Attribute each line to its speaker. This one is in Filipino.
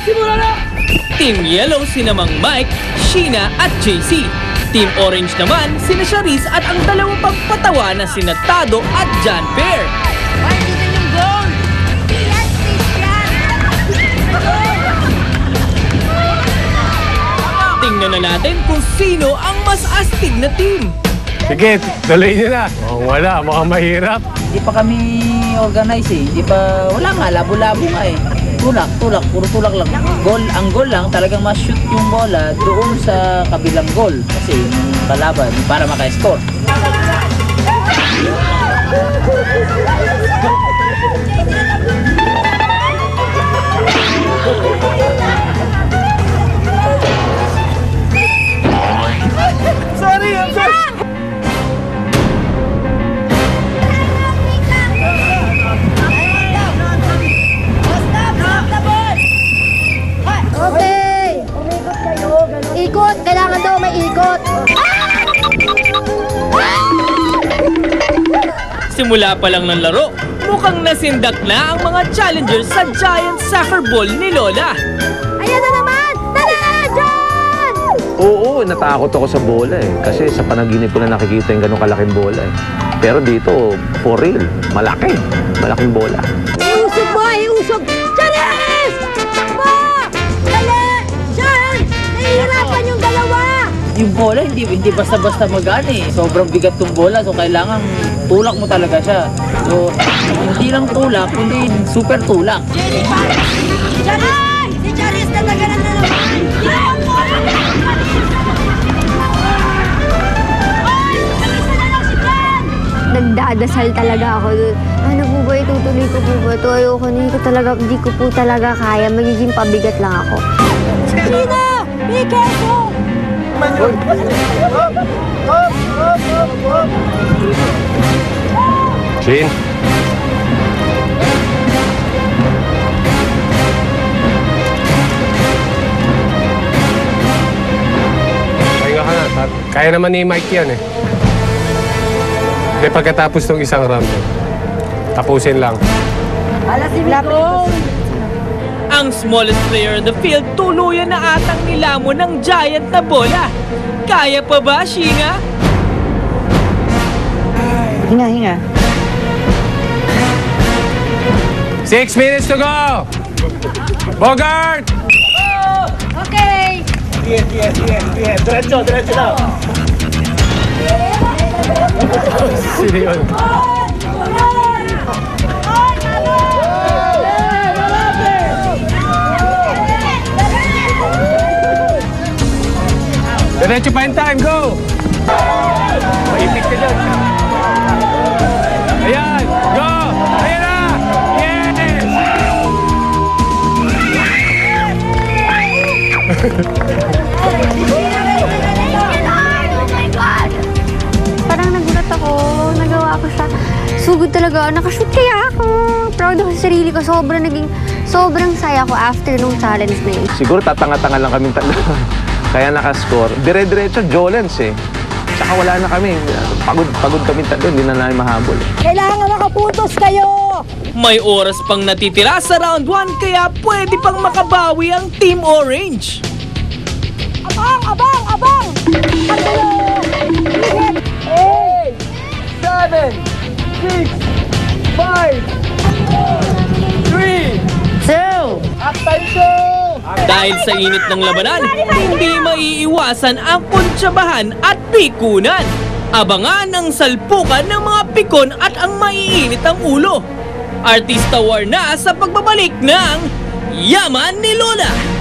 Speaker 1: Simula na! Team Yellow sina Mang Mike, Sheena at JC. Team Orange naman sina Charisse at ang dalawang pagpatawa na sina Tado at John Fair.
Speaker 2: Ay, dito yung goal! Yes,
Speaker 1: Tingnan na natin kung sino ang mas astig na team.
Speaker 3: Sige, tuloy nyo na. Wala, mukhang mahirap.
Speaker 4: Hindi pa kami organize eh. Wala nga, labo-labo nga eh. Tulak, puro tulak lang. Ang goal lang, talagang ma-shoot yung bola doon sa kabilang goal. Kasi yung kalaban, para maka-score.
Speaker 1: Sorry, I'm sorry.
Speaker 2: Okay! Ikot! Kailangan daw may ikot!
Speaker 1: Simula pa lang ng laro, mukhang nasindak na ang mga challengers sa giant soccer ball ni Lola.
Speaker 2: Ayan na naman! Tara! John!
Speaker 5: Oo, natakot ako sa bola eh. Kasi sa panaginip ko na nakikita yung ganun kalaking bola eh. Pero dito, for real, malaki. Malaking bola.
Speaker 2: Iusog mo! Iusog! Charis! Takbo! Dali! John! Nahihirapan yung dalawa!
Speaker 4: Yung bola, hindi basta-basta magana eh. Sobrang bigat yung bola, so kailangan tulak mo talaga siya. So, hindi lang tulak, kundi super tulak.
Speaker 2: Charis! Si Charis talaga na naman! Nagdadasal talaga ako doon. Ano po ba, itutuloy ko po ba ito? Ayoko na, hindi ko po talaga kaya. Magiging pabigat lang ako. Sino? Be careful!
Speaker 3: Shin. Pahinga ka na. Kaya naman ni Mike yan eh. Hindi pagkatapos ng isang round, tapusin lang.
Speaker 1: Ang smallest player in the field tuluyan na atang nilamon ng giant na bola. Kaya pa ba, Sheena?
Speaker 4: Hinga.
Speaker 3: 6 minutes to go! Bogart!
Speaker 2: Okay!
Speaker 3: Diretso na. Sino yun? Diretso pa yung time, go! Maipit ka dyan. Ayan, go! Ayan na! Yes!
Speaker 2: Parang nagulat ako. Nagawa ko siya. Sugod talaga. Nakashoot kaya ako. Proud ako sa sarili ko. Sobrang saya ko after nung challenge na yun.
Speaker 5: Siguro tatanga-tanga lang kaming tatlo. Kaya nakascore. Dire-diretso, Jolens eh. Tsaka wala na kami. Pagod kami tatlo, hindi na namin mahabol.
Speaker 2: Kailangan makapuntos kayo!
Speaker 1: May oras pang natitira sa round 1 kaya pwede pang makabawi ang Team Orange.
Speaker 2: Abang! Ang gulo!
Speaker 1: 8, 7, 6, 5, 3, 2, attention! Dahil sa init ng labanan, hindi maiiwasan ang kuntsabahan at pikunan. Abangan ang salpukan ng mga pikon at ang maiinit ang ulo. Artista war na sa pagbabalik ng Yaman ni Lola.